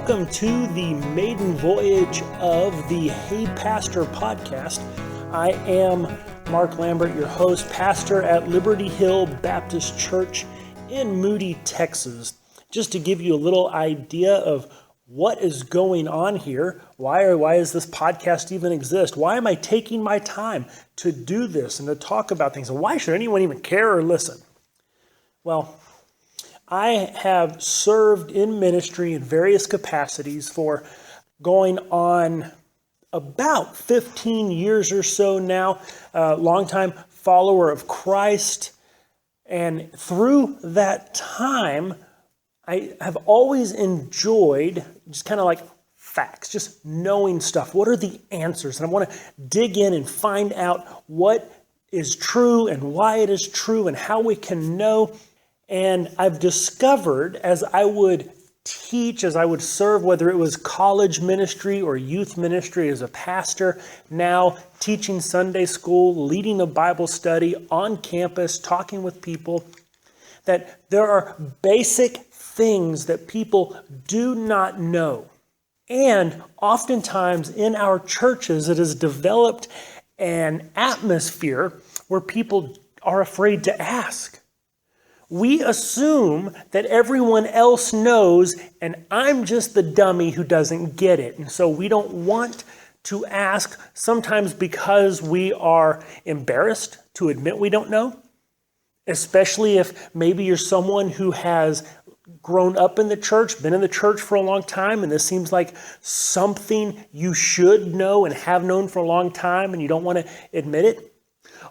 welcome to the maiden voyage of the Hey Pastor podcast. I am Mark Lambert, your host, pastor at Liberty Hill Baptist Church in Moody, Texas. Just to give you a little idea of what is going on here, why does this podcast even exist? Why am I taking my time to do this and to talk about things? And why should anyone even care or listen? Well, I have served in ministry in various capacities for going on about 15 years or so now, a longtime follower of Christ. And through that time, I have always enjoyed just kind of like facts, just knowing stuff. What are the answers? And I want to dig in and find out what is true and why it is true and how we can know. And I've discovered as I would teach, as I would serve, whether it was college ministry or youth ministry as a pastor, now teaching Sunday school, leading a Bible study on campus, talking with people, that there are basic things that people do not know. And oftentimes in our churches, it has developed an atmosphere where people are afraid to ask. We assume that everyone else knows, and I'm just the dummy who doesn't get it. And so we don't want to ask, sometimes because we are embarrassed to admit we don't know, especially if maybe you're someone who has grown up in the church, been in the church for a long time, and this seems like something you should know and have known for a long time, and you don't want to admit it.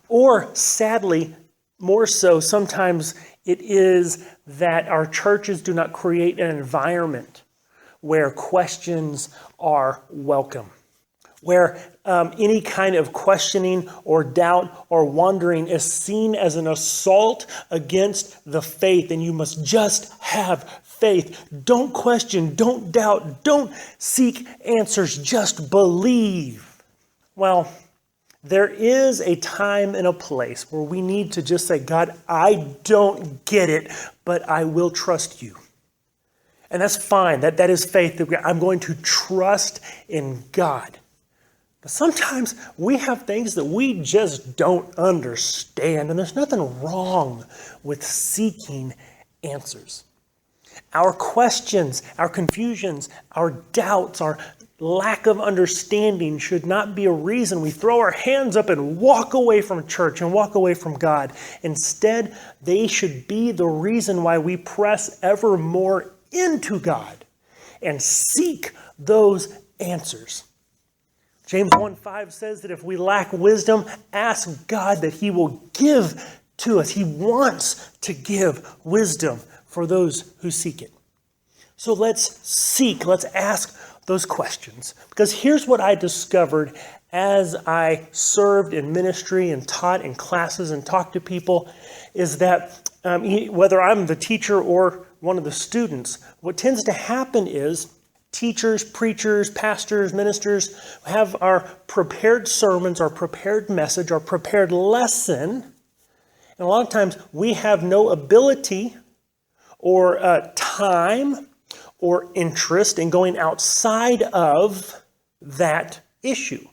Or sadly, more so, sometimes it is that our churches do not create an environment where questions are welcome, where any kind of questioning or doubt or wondering is seen as an assault against the faith, and you must just have faith. Don't question, don't doubt, don't seek answers, just believe. Well, there is a time and a place where we need to just say, God, I don't get it, but I will trust you. And that's fine. That is faith. I'm going to trust in God. But sometimes we have things that we just don't understand, and there's nothing wrong with seeking answers. Our questions, our confusions, our doubts, our lack of understanding should not be a reason we throw our hands up and walk away from church and walk away from God. Instead, they should be the reason why we press ever more into God and seek those answers. James 1:5 says that if we lack wisdom, ask God that He will give to us. He wants to give wisdom for those who seek it. So let's ask those questions. Because here's what I discovered as I served in ministry and taught in classes and talked to people, is that whether I'm the teacher or one of the students, what tends to happen is teachers, preachers, pastors, ministers have our prepared sermons, our prepared message, our prepared lesson. And a lot of times we have no ability or time or interest in going outside of that issue.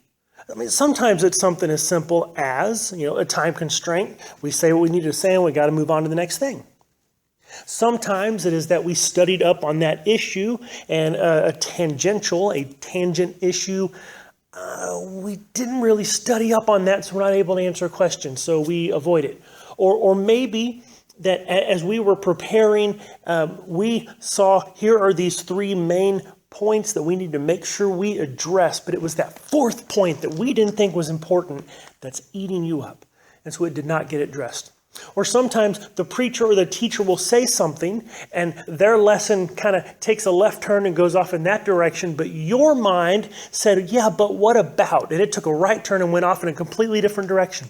I mean, sometimes it's something as simple as, a time constraint. We say what we need to say and we got to move on to the next thing. Sometimes it is that we studied up on that issue and a tangent issue. We didn't really study up on that, so we're not able to answer a question, so we avoid it. Or maybe that as we were preparing, we saw here are these three main points that we need to make sure we address, but it was that fourth point that we didn't think was important that's eating you up. And so it did not get addressed. Or sometimes the preacher or the teacher will say something and their lesson kind of takes a left turn and goes off in that direction, but your mind said, yeah, but what about? And it took a right turn and went off in a completely different direction.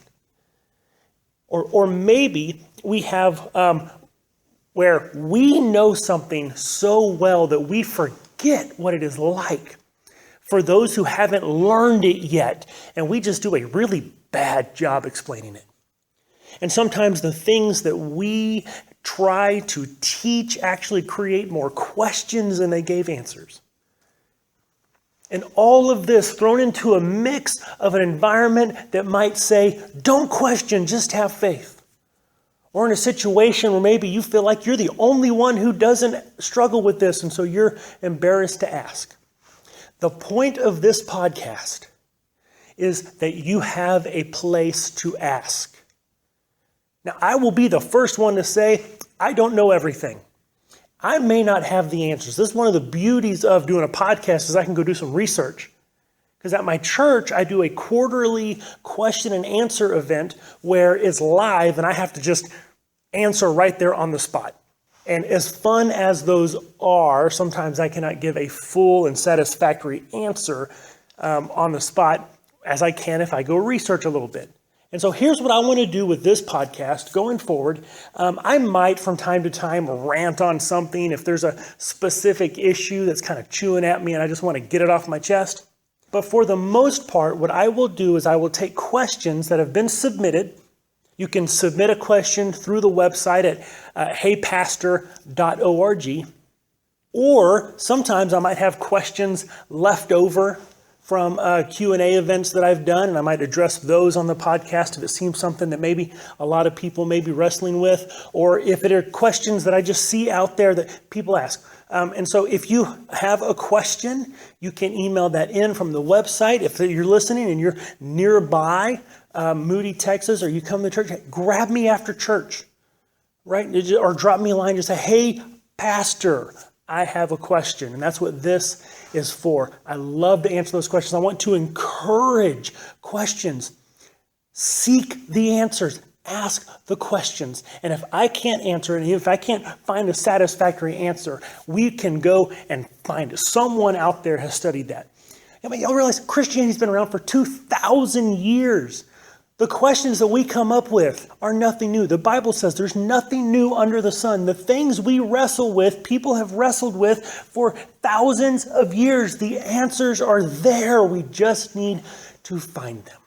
Or maybe we have where we know something so well that we forget what it is like for those who haven't learned it yet, and we just do a really bad job explaining it. And sometimes the things that we try to teach actually create more questions than they gave answers. And all of this thrown into a mix of an environment that might say, don't question, just have faith. Or in a situation where maybe you feel like you're the only one who doesn't struggle with this, and so you're embarrassed to ask. The point of this podcast is that you have a place to ask. Now, I will be the first one to say, I don't know everything. I may not have the answers. This is one of the beauties of doing a podcast is I can go do some research. Because at my church, I do a quarterly question and answer event where it's live and I have to just answer right there on the spot. And as fun as those are, sometimes I cannot give a full and satisfactory answer on the spot as I can if I go research a little bit. And so here's what I want to do with this podcast going forward. I might from time to time rant on something if there's a specific issue that's kind of chewing at me and I just want to get it off my chest. But for the most part, what I will do is I will take questions that have been submitted. You can submit a question through the website at heypastor.org. Or sometimes I might have questions left over from Q&A events that I've done, and I might address those on the podcast if it seems something that maybe a lot of people may be wrestling with, or if it are questions that I just see out there that people ask. And so if you have a question, you can email that in from the website. If you're listening and you're nearby Moody, Texas, or you come to church, grab me after church, right? Or drop me a line, just say, hey, Pastor, I have a question. And that's what this is for. I love to answer those questions. I want to encourage questions. Seek the answers. Ask the questions. And if I can't answer it, and if I can't find a satisfactory answer, we can go and find it. Someone out there has studied that. I mean, y'all realize Christianity's been around for 2,000 years. The questions that we come up with are nothing new. The Bible says there's nothing new under the sun. The things we wrestle with, people have wrestled with for thousands of years. The answers are there. We just need to find them.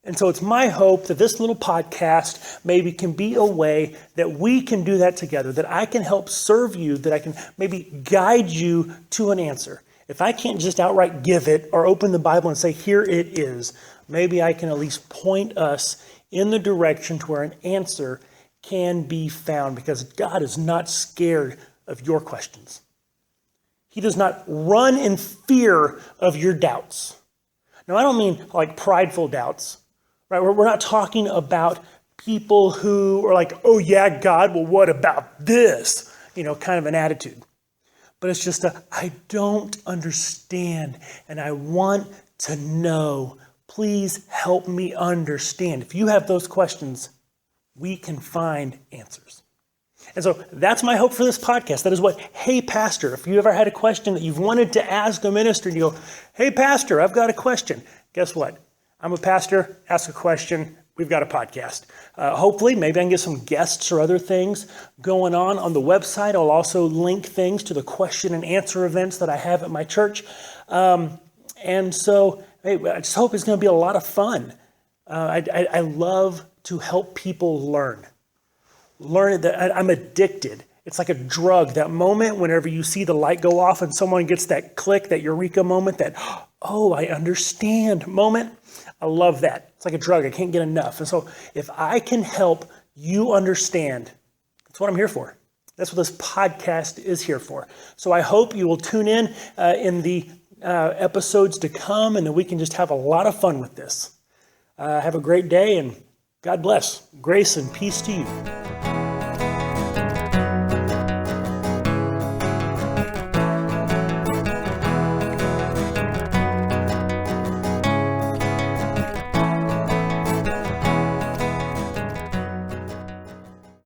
And so it's my hope that this little podcast maybe can be a way that we can do that together, that I can help serve you, that I can maybe guide you to an answer. If I can't just outright give it or open the Bible and say, here it is, maybe I can at least point us in the direction to where an answer can be found, because God is not scared of your questions. He does not run in fear of your doubts. Now, I don't mean like prideful doubts, right? We're not talking about people who are like, oh yeah, God, well, what about this? Kind of an attitude. But it's just I don't understand and I want to know. Please help me understand. If you have those questions, we can find answers. And so that's my hope for this podcast. That is what, hey, Pastor, if you ever had a question that you've wanted to ask a minister and you go, hey, Pastor, I've got a question. Guess what? I'm a pastor, ask a question. We've got a podcast. Hopefully, maybe I can get some guests or other things going on the website. I'll also link things to the question and answer events that I have at my church. And so, hey, I just hope it's going to be a lot of fun. I love to help people learn. Learn that I'm addicted. It's like a drug. That moment whenever you see the light go off and someone gets that click, that eureka moment, that, oh, I understand moment. I love that. It's like a drug. I can't get enough. And so if I can help you understand, that's what I'm here for. That's what this podcast is here for. So I hope you will tune in the episodes to come, and that we can just have a lot of fun with this. Have a great day, and God bless. Grace and peace to you.